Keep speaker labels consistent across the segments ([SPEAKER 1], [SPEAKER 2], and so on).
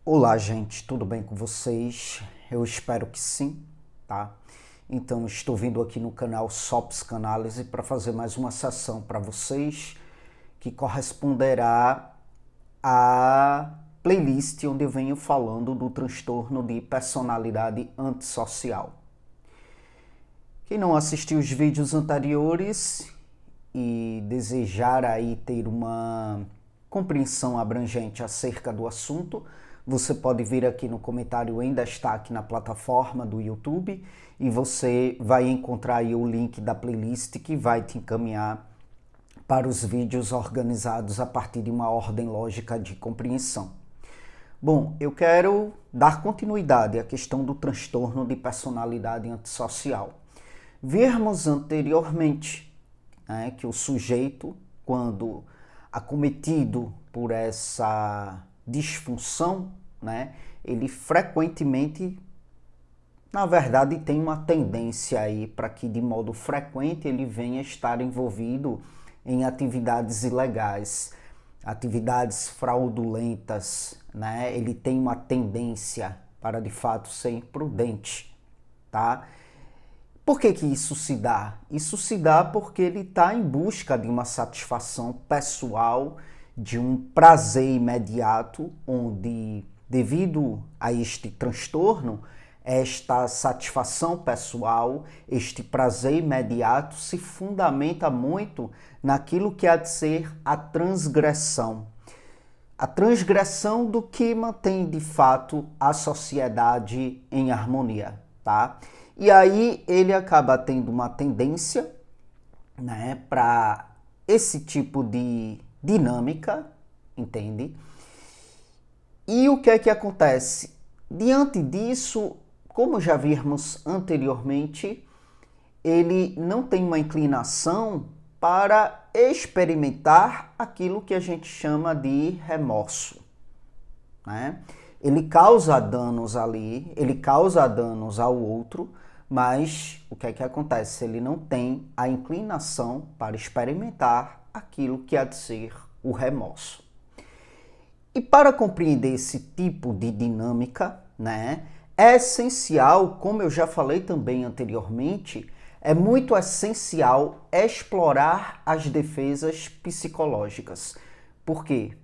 [SPEAKER 1] Olá, gente, tudo bem com vocês? Eu espero que sim, tá? Então, estou vindo aqui no canal Só Psicanálise para fazer mais uma sessão para vocês que corresponderá à playlist onde eu venho falando do transtorno de personalidade antissocial. Quem não assistiu os vídeos anteriores e desejar aí ter uma compreensão abrangente acerca do assunto, você pode vir aqui no comentário em destaque na plataforma do YouTube e você vai encontrar aí o link da playlist que vai te encaminhar para os vídeos organizados a partir de uma ordem lógica de compreensão. Bom, eu quero dar continuidade à questão do transtorno de personalidade antissocial. Vimos anteriormente, que o sujeito, quando acometido por essa disfunção, ele frequentemente, na verdade, tem uma tendência aí para que de modo frequente ele venha estar envolvido em atividades ilegais, atividades fraudulentas, Ele tem uma tendência para de fato ser imprudente, tá? Por que isso se dá? Isso se dá porque ele está em busca de uma satisfação pessoal, de um prazer imediato, onde, devido a este transtorno, esta satisfação pessoal, este prazer imediato se fundamenta muito naquilo que há de ser a transgressão. A transgressão do que mantém de fato a sociedade em harmonia, tá? E aí ele acaba tendo uma tendência, para esse tipo de dinâmica, entende? E o que é que acontece? Diante disso, como já vimos anteriormente, ele não tem uma inclinação para experimentar aquilo que a gente chama de remorso, Ele causa danos ali, ele causa danos ao outro, mas o que é que acontece? Ele não tem a inclinação para experimentar aquilo que há de ser o remorso. E para compreender esse tipo de dinâmica, é essencial, como eu já falei também anteriormente, é muito essencial explorar as defesas psicológicas. Por quê?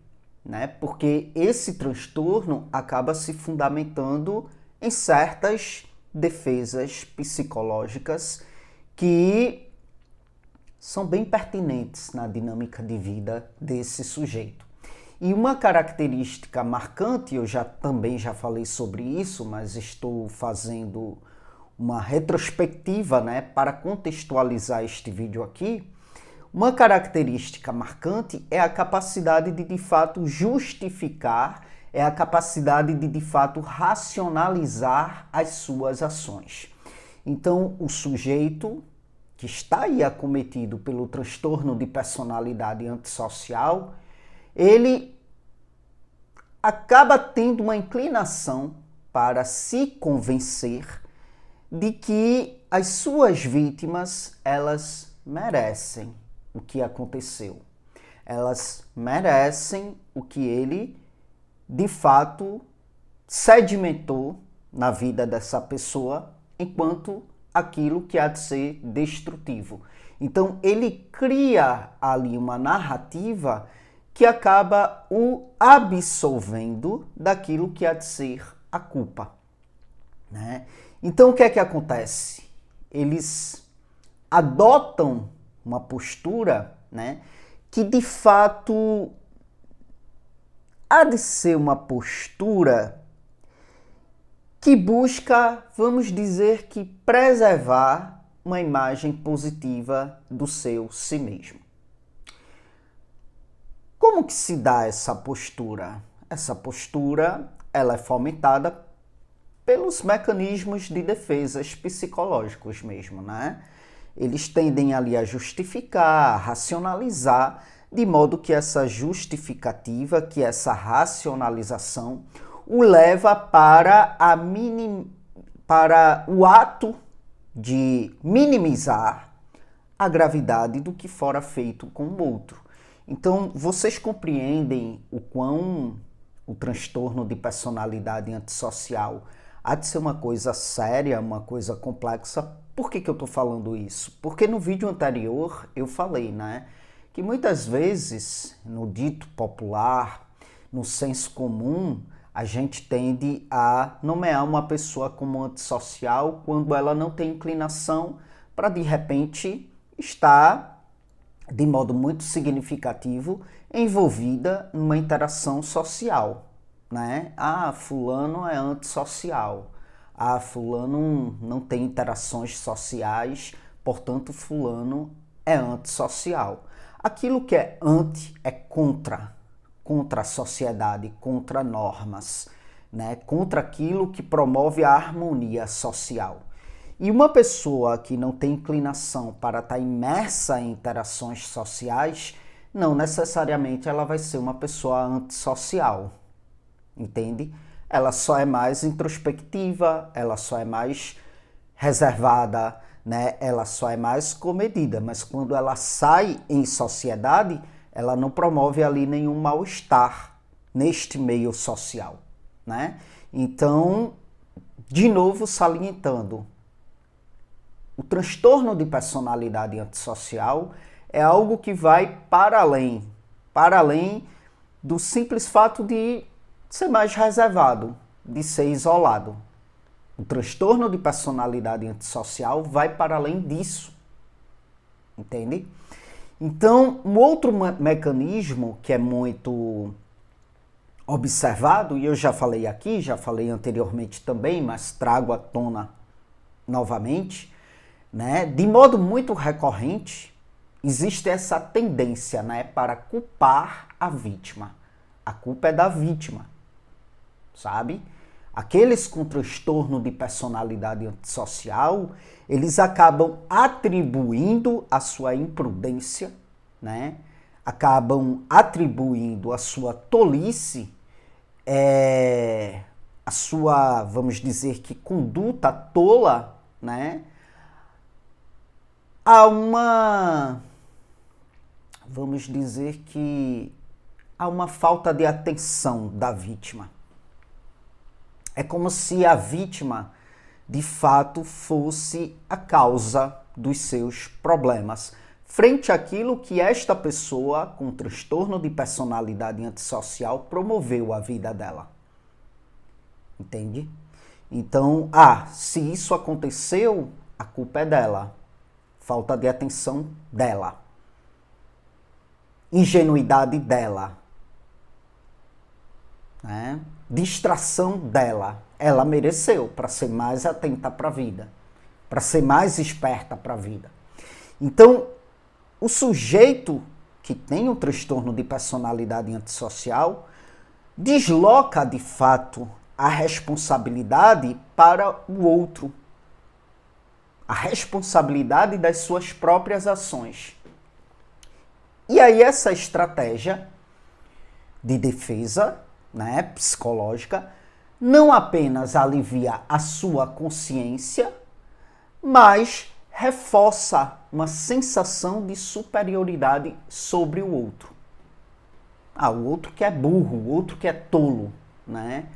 [SPEAKER 1] Porque esse transtorno acaba se fundamentando em certas defesas psicológicas que são bem pertinentes na dinâmica de vida desse sujeito. E uma característica marcante, eu também já falei sobre isso, mas estou fazendo uma retrospectiva, para contextualizar este vídeo aqui. Uma característica marcante é a capacidade de fato justificar, é a capacidade de fato racionalizar as suas ações. Então, o sujeito que está aí acometido pelo transtorno de personalidade antissocial, ele acaba tendo uma inclinação para se convencer de que as suas vítimas, elas merecem o que aconteceu. Elas merecem o que ele, de fato, sedimentou na vida dessa pessoa enquanto aquilo que há de ser destrutivo. Então, ele cria ali uma narrativa que acaba o absolvendo daquilo que há de ser a culpa, Então, o que é que acontece? Eles adotam uma postura, que de fato há de ser uma postura que busca, vamos dizer que, preservar uma imagem positiva do seu si mesmo. Como que se dá essa postura? Essa postura, ela é fomentada pelos mecanismos de defesas psicológicos mesmo, Eles tendem ali a justificar, a racionalizar, de modo que essa justificativa, que essa racionalização, o leva para o ato de minimizar a gravidade do que fora feito com o outro. Então, vocês compreendem o o transtorno de personalidade antissocial há de ser uma coisa séria, uma coisa complexa. Por que eu estou falando isso? Porque no vídeo anterior eu falei, né, que muitas vezes no dito popular, no senso comum, a gente tende a nomear uma pessoa como antissocial quando ela não tem inclinação para de repente estar de modo muito significativo envolvida numa interação social, né? Ah, fulano é antissocial. Ah, fulano não tem interações sociais, portanto fulano é antissocial. Aquilo que é anti é contra a sociedade, contra normas, né? Contra aquilo que promove a harmonia social. E uma pessoa que não tem inclinação para estar imersa em interações sociais, não necessariamente ela vai ser uma pessoa antissocial, entende? Ela só é mais introspectiva, ela só é mais reservada, né? Ela só é mais comedida, mas quando ela sai em sociedade, ela não promove ali nenhum mal-estar neste meio social, né? Então, de novo salientando, o transtorno de personalidade antissocial é algo que vai para além do simples fato de ser mais reservado, de ser isolado. O transtorno de personalidade antissocial vai para além disso, entende? Então, um outro mecanismo que é muito observado, e eu já falei aqui, já falei anteriormente também, mas trago à tona novamente, né? De modo muito recorrente, existe essa tendência, né, para culpar a vítima. A culpa é da vítima, sabe? Aqueles com transtorno de personalidade antissocial, eles acabam atribuindo a sua imprudência, né? Acabam atribuindo a sua tolice, a sua, vamos dizer que, conduta tola, né? Há uma, vamos dizer que, há uma falta de atenção da vítima. É como se a vítima, de fato, fosse a causa dos seus problemas, frente àquilo que esta pessoa com transtorno de personalidade antissocial promoveu à vida dela. Entende? Então, se isso aconteceu, a culpa é dela. Falta de atenção dela. Ingenuidade dela. Né? Distração dela. Ela mereceu para ser mais atenta para a vida. Para ser mais esperta para a vida. Então, o sujeito que tem um transtorno de personalidade antissocial desloca, de fato, a responsabilidade para o outro. A responsabilidade das suas próprias ações. E aí essa estratégia de defesa, né, psicológica, não apenas alivia a sua consciência, mas reforça uma sensação de superioridade sobre o outro. O outro que é burro, o outro que é tolo, né?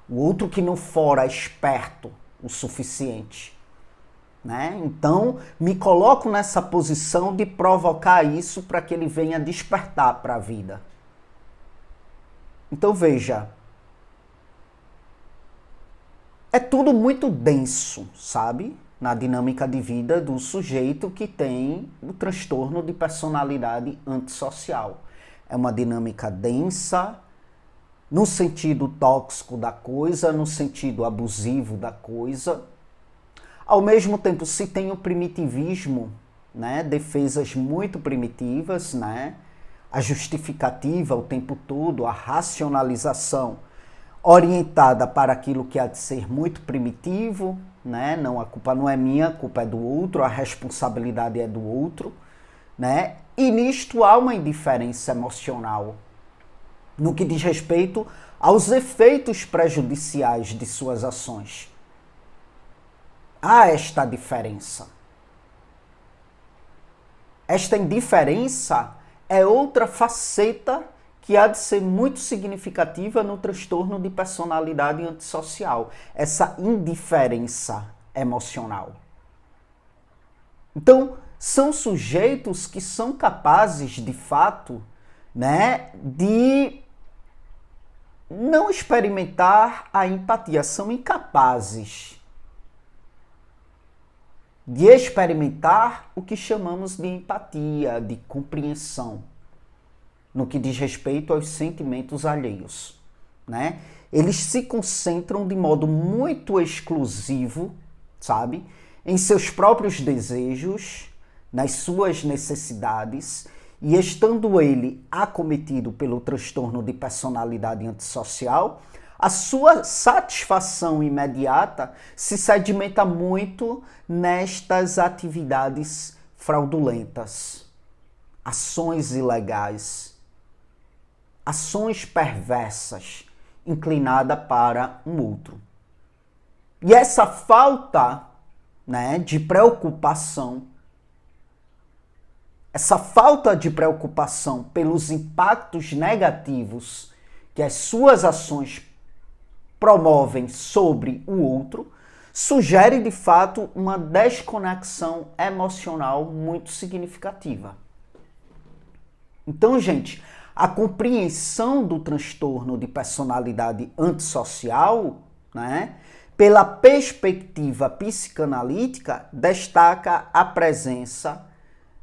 [SPEAKER 1] O outro que não fora esperto o suficiente. Né? Então, me coloco nessa posição de provocar isso para que ele venha despertar para a vida. Então, veja, é tudo muito denso, sabe? Na dinâmica de vida do sujeito que tem o transtorno de personalidade antissocial. É uma dinâmica densa, no sentido tóxico da coisa, no sentido abusivo da coisa. Ao mesmo tempo, se tem o primitivismo, né? Defesas muito primitivas, né? A justificativa o tempo todo, a racionalização orientada para aquilo que há de ser muito primitivo, né? Não, a culpa não é minha, a culpa é do outro, a responsabilidade é do outro, né? E nisto há uma indiferença emocional no que diz respeito aos efeitos prejudiciais de suas ações. Há esta diferença. Esta indiferença é outra faceta que há de ser muito significativa no transtorno de personalidade antissocial, essa indiferença emocional. Então, são sujeitos que são capazes, de fato, né, de não experimentar a empatia, são incapazes de experimentar o que chamamos de empatia, de compreensão, no que diz respeito aos sentimentos alheios, né? Eles se concentram de modo muito exclusivo, sabe, em seus próprios desejos, nas suas necessidades, e estando ele acometido pelo transtorno de personalidade antissocial, a sua satisfação imediata se sedimenta muito nestas atividades fraudulentas, ações ilegais, ações perversas, inclinada para um outro. E essa falta, né, de preocupação, essa falta de preocupação pelos impactos negativos que as suas ações promovem sobre o outro, sugere de fato uma desconexão emocional muito significativa. Então, gente, a compreensão do transtorno de personalidade antissocial, né, pela perspectiva psicanalítica, destaca a presença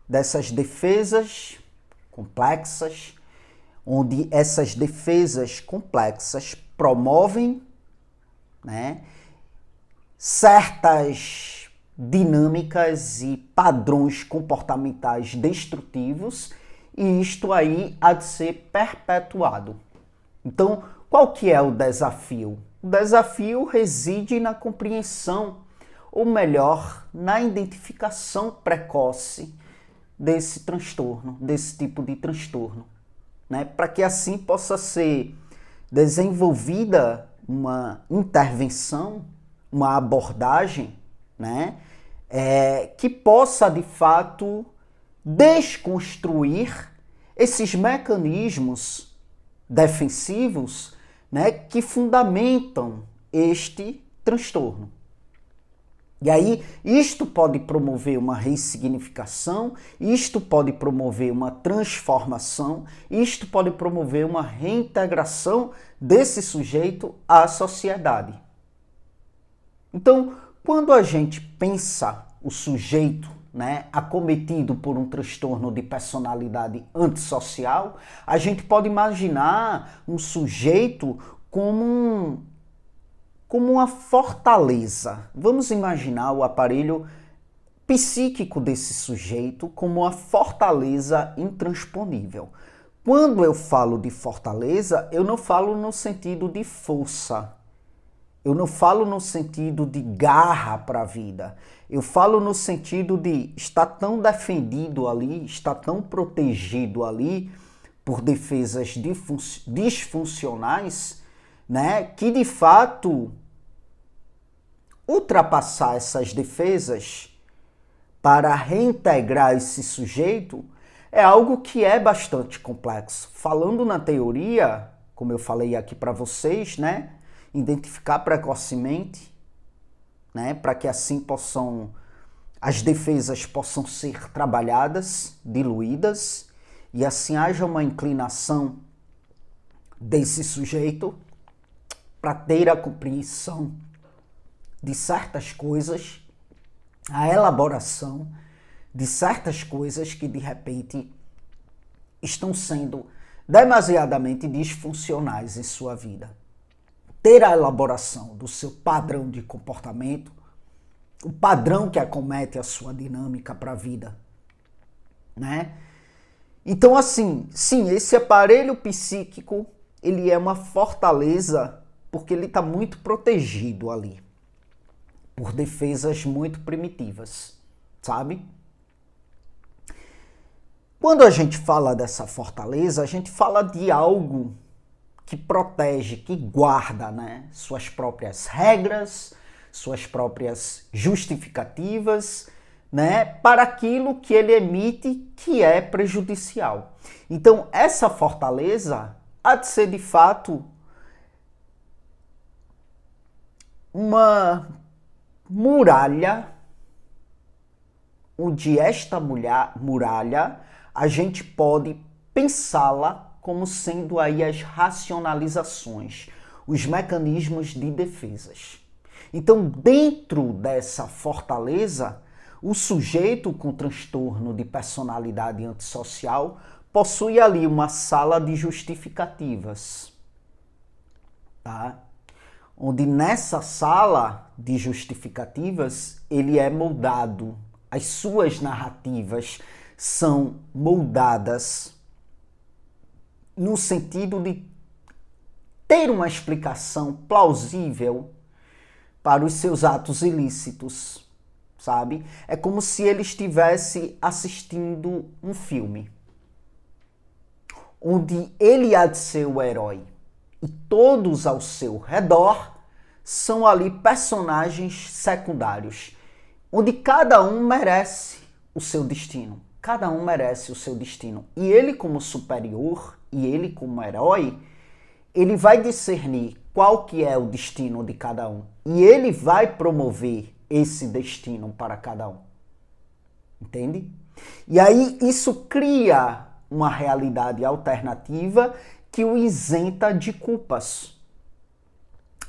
[SPEAKER 1] dessas defesas complexas, onde essas defesas complexas promovem, né, certas dinâmicas e padrões comportamentais destrutivos, e isto aí há de ser perpetuado. Então, qual que é o desafio? O desafio reside na compreensão, ou melhor, na identificação precoce desse transtorno, desse tipo de transtorno, né? Para que assim possa ser desenvolvida uma intervenção, uma abordagem, né, que possa de fato desconstruir esses mecanismos defensivos, né, que fundamentam este transtorno. E aí, isto pode promover uma ressignificação, isto pode promover uma transformação, isto pode promover uma reintegração desse sujeito à sociedade. Então, quando a gente pensa o sujeito, né, acometido por um transtorno de personalidade antissocial, a gente pode imaginar um sujeito como uma fortaleza. Vamos imaginar o aparelho psíquico desse sujeito como uma fortaleza intransponível. Quando eu falo de fortaleza, eu não falo no sentido de força. Eu não falo no sentido de garra para a vida. Eu falo no sentido de estar tão defendido ali, estar tão protegido ali por defesas disfuncionais, né, que de fato ultrapassar essas defesas para reintegrar esse sujeito é algo que é bastante complexo. Falando na teoria, como eu falei aqui para vocês, né, identificar precocemente, né, para que assim as defesas possam ser trabalhadas, diluídas, e assim haja uma inclinação desse sujeito para ter a compreensão de certas coisas, a elaboração de certas coisas que de repente estão sendo demasiadamente disfuncionais em sua vida. Ter a elaboração do seu padrão de comportamento, o padrão que acomete a sua dinâmica para a vida, né? Então, assim, sim, esse aparelho psíquico, ele é uma fortaleza porque ele está muito protegido ali por defesas muito primitivas, sabe? Quando a gente fala dessa fortaleza, a gente fala de algo que protege, que guarda, né, suas próprias regras, suas próprias justificativas, né, para aquilo que ele emite que é prejudicial. Então, essa fortaleza há de ser de fato uma muralha, onde esta muralha a gente pode pensá-la como sendo aí as racionalizações, os mecanismos de defesas. Então, dentro dessa fortaleza, o sujeito com transtorno de personalidade antissocial possui ali uma sala de justificativas, tá? Onde nessa sala de justificativas ele é moldado, as suas narrativas são moldadas no sentido de ter uma explicação plausível para os seus atos ilícitos, sabe? É como se ele estivesse assistindo um filme, onde ele há de ser o herói e todos ao seu redor são ali personagens secundários, onde cada um merece o seu destino. Cada um merece o seu destino. E ele, como superior, e ele, como herói, ele vai discernir qual que é o destino de cada um. E ele vai promover esse destino para cada um. Entende? E aí isso cria uma realidade alternativa que o isenta de culpas.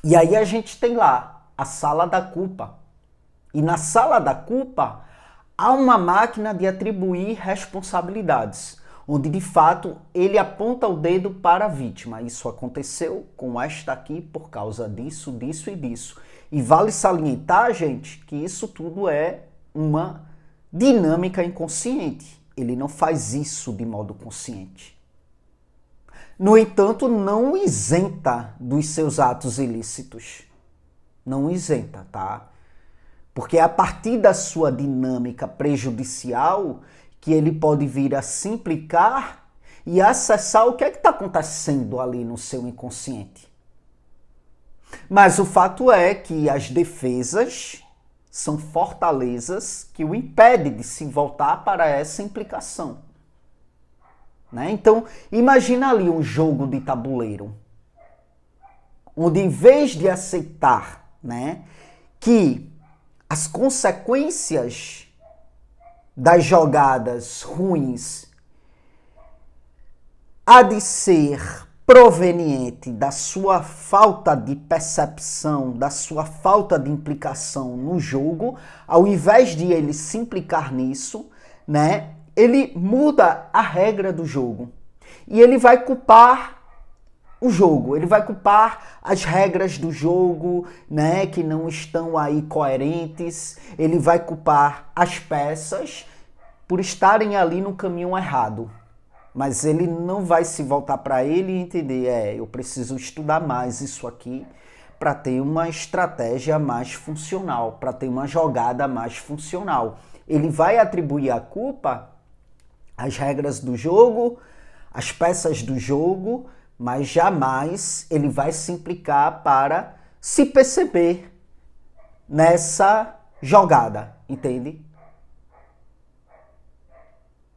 [SPEAKER 1] E aí a gente tem lá a sala da culpa. E na sala da culpa há uma máquina de atribuir responsabilidades, onde de fato ele aponta o dedo para a vítima. Isso aconteceu com esta aqui por causa disso, disso e disso. E vale salientar, gente, que isso tudo é uma dinâmica inconsciente. Ele não faz isso de modo consciente. No entanto, não o isenta dos seus atos ilícitos. Não o isenta, tá? Porque é a partir da sua dinâmica prejudicial que ele pode vir a se implicar e acessar o que é que está acontecendo ali no seu inconsciente. Mas o fato é que as defesas são fortalezas que o impedem de se voltar para essa implicação. Né? Então, imagina ali um jogo de tabuleiro, onde em vez de aceitar, né, que as consequências das jogadas ruins há de ser proveniente da sua falta de percepção, da sua falta de implicação no jogo, ao invés de ele se implicar nisso, né, ele muda a regra do jogo. E ele vai culpar o jogo, ele vai culpar as regras do jogo, né, que não estão aí coerentes, ele vai culpar as peças por estarem ali no caminho errado. Mas ele não vai se voltar para ele e entender, eu preciso estudar mais isso aqui para ter uma estratégia mais funcional, para ter uma jogada mais funcional. Ele vai atribuir a culpa às regras do jogo, às peças do jogo, mas jamais ele vai se implicar para se perceber nessa jogada, entende?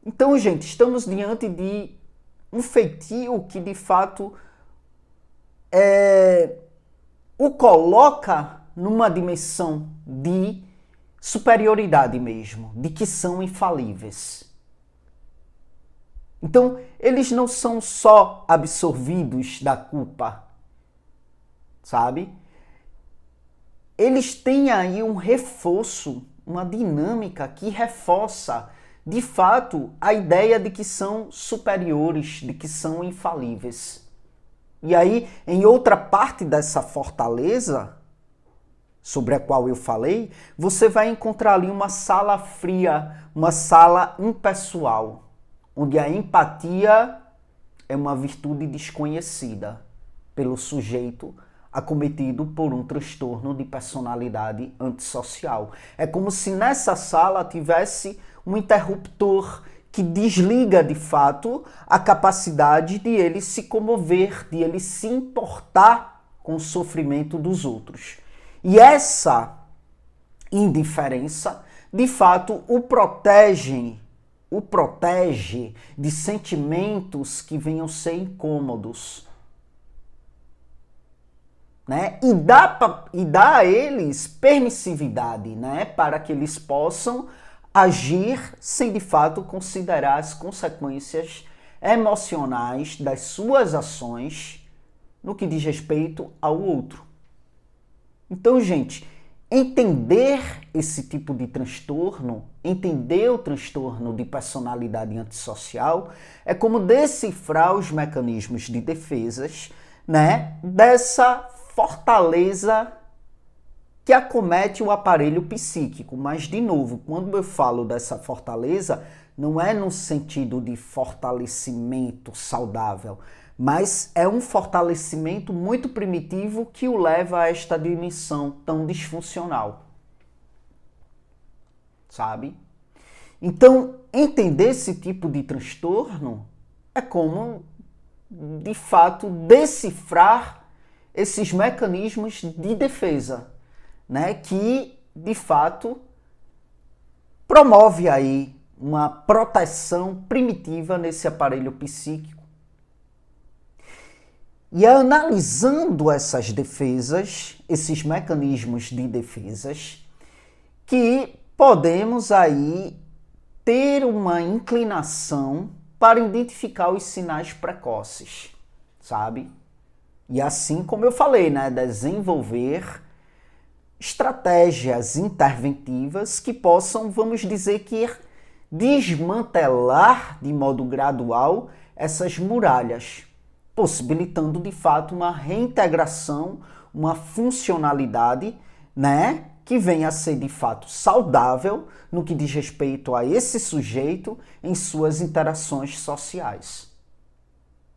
[SPEAKER 1] Então, gente, estamos diante de um feitio que, de fato, o coloca numa dimensão de superioridade mesmo, de que são infalíveis. Então, eles não são só absorvidos da culpa, sabe? Eles têm aí um reforço, uma dinâmica que reforça, de fato, a ideia de que são superiores, de que são infalíveis. E aí, em outra parte dessa fortaleza, sobre a qual eu falei, você vai encontrar ali uma sala fria, uma sala impessoal, onde a empatia é uma virtude desconhecida pelo sujeito acometido por um transtorno de personalidade antissocial. É como se nessa sala tivesse um interruptor que desliga de fato a capacidade de ele se comover, de ele se importar com o sofrimento dos outros. E essa indiferença de fato, o protege de sentimentos que venham ser incômodos, né? E dá a eles permissividade, né? Para que eles possam agir sem de fato considerar as consequências emocionais das suas ações no que diz respeito ao outro. Então, gente, entender esse tipo de transtorno, entender o transtorno de personalidade antissocial, é como decifrar os mecanismos de defesas, né, dessa fortaleza que acomete o aparelho psíquico. Mas, de novo, quando eu falo dessa fortaleza, não é no sentido de fortalecimento saudável, mas é um fortalecimento muito primitivo que o leva a esta dimensão tão disfuncional. Sabe? Então, entender esse tipo de transtorno é como, de fato, decifrar esses mecanismos de defesa, né, que, de fato, promove aí uma proteção primitiva nesse aparelho psíquico. E analisando essas defesas, esses mecanismos de defesas, que podemos aí ter uma inclinação para identificar os sinais precoces, sabe? E assim como eu falei, né, desenvolver estratégias interventivas que possam, vamos dizer que, desmantelar de modo gradual essas muralhas, possibilitando de fato uma reintegração, uma funcionalidade, né, que venha a ser de fato saudável no que diz respeito a esse sujeito em suas interações sociais.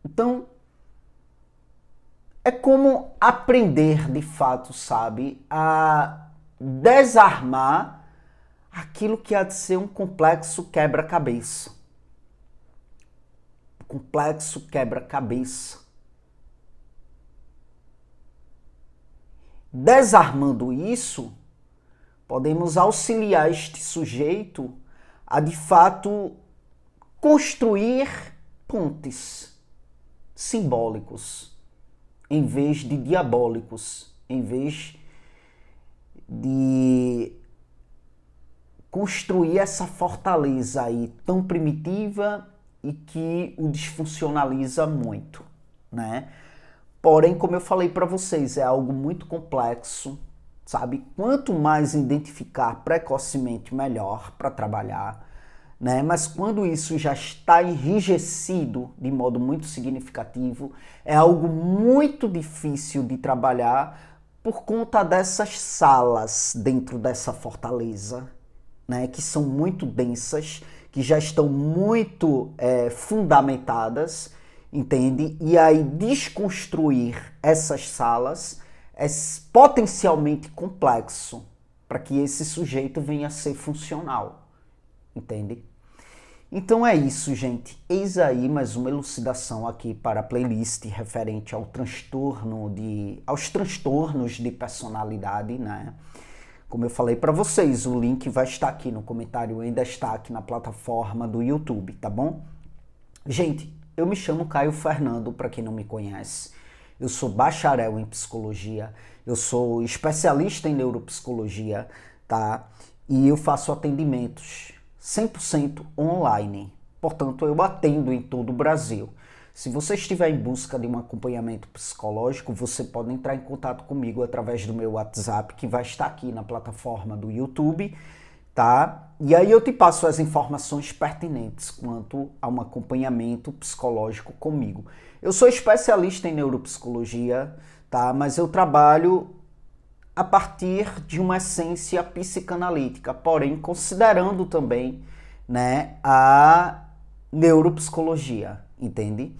[SPEAKER 1] Então, é como aprender de fato, sabe, a desarmar aquilo que há de ser um complexo quebra-cabeça. Complexo quebra-cabeça. Desarmando isso, podemos auxiliar este sujeito a, de fato, construir pontes simbólicos, em vez de diabólicos, em vez de construir essa fortaleza aí tão primitiva e que o disfuncionaliza muito, né? Porém, como eu falei para vocês, é algo muito complexo, sabe? Quanto mais identificar precocemente, melhor para trabalhar, né? Mas quando isso já está enrijecido de modo muito significativo, é algo muito difícil de trabalhar por conta dessas salas dentro dessa fortaleza, né? Que são muito densas, que já estão muito fundamentadas, entende? E aí desconstruir essas salas é potencialmente complexo para que esse sujeito venha a ser funcional, entende? Então é isso, gente. Eis aí mais uma elucidação aqui para a playlist referente ao aos transtornos de personalidade, né? Como eu falei para vocês, o link vai estar aqui no comentário em destaque na plataforma do YouTube, tá bom? Gente, eu me chamo Caio Fernando, para quem não me conhece. Eu sou bacharel em psicologia, eu sou especialista em neuropsicologia, tá? E eu faço atendimentos 100% online. Portanto, eu atendo em todo o Brasil. Se você estiver em busca de um acompanhamento psicológico, você pode entrar em contato comigo através do meu WhatsApp, que vai estar aqui na plataforma do YouTube, tá? E aí eu te passo as informações pertinentes quanto a um acompanhamento psicológico comigo. Eu sou especialista em neuropsicologia, tá? Mas eu trabalho a partir de uma essência psicanalítica, porém considerando também, né, a neuropsicologia, entende?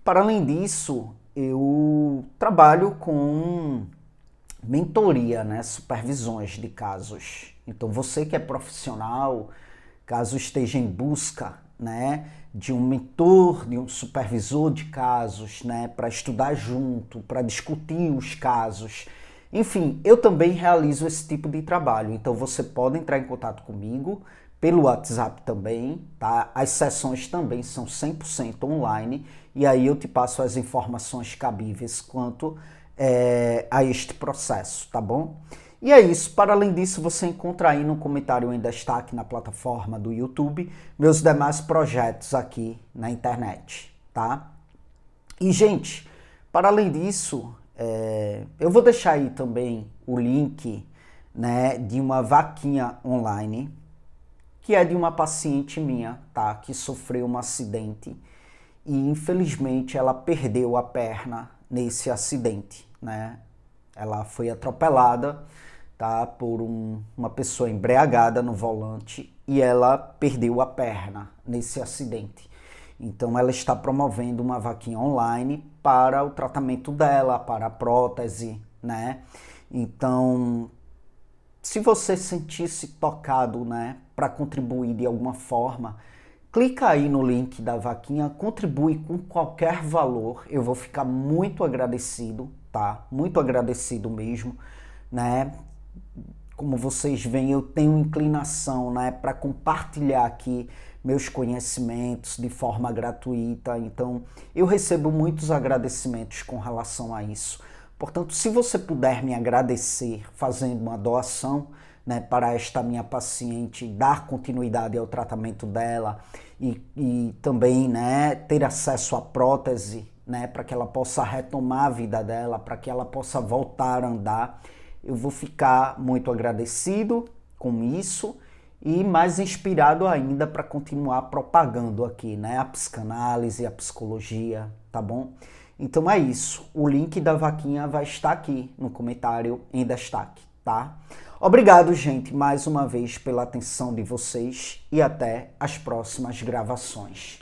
[SPEAKER 1] Para além disso, eu trabalho com mentoria, né, supervisões de casos. Então você que é profissional, caso esteja em busca, né, de um mentor, de um supervisor de casos, né, para estudar junto, para discutir os casos Enfim, eu também realizo esse tipo de trabalho, então você pode entrar em contato comigo pelo WhatsApp também, tá? As sessões também são 100% online e aí eu te passo as informações cabíveis quanto a este processo, tá bom? E é isso, para além disso você encontra aí no comentário em destaque na plataforma do YouTube meus demais projetos aqui na internet, tá? E gente, para além disso, eu vou deixar aí também o link, né, de uma vaquinha online, que é de uma paciente minha, tá? Que sofreu um acidente e infelizmente ela perdeu a perna nesse acidente, né? Ela foi atropelada, tá? Por uma pessoa embriagada no volante e ela perdeu a perna nesse acidente. Então ela está promovendo uma vaquinha online para o tratamento dela, para a prótese, né? Então, se você sentir-se tocado, né, para contribuir de alguma forma, clica aí no link da vaquinha, contribui com qualquer valor, eu vou ficar muito agradecido, tá? Muito agradecido mesmo, né? Como vocês veem, eu tenho inclinação, né, para compartilhar aqui meus conhecimentos de forma gratuita, então eu recebo muitos agradecimentos com relação a isso. Portanto, se você puder me agradecer fazendo uma doação, né, para esta minha paciente, dar continuidade ao tratamento dela e também, né, ter acesso à prótese, né, para que ela possa retomar a vida dela, para que ela possa voltar a andar, eu vou ficar muito agradecido com isso e mais inspirado ainda para continuar propagando aqui, né, a psicanálise, a psicologia, tá bom? Então é isso, o link da vaquinha vai estar aqui no comentário em destaque, tá? Obrigado, gente, mais uma vez pela atenção de vocês e até as próximas gravações.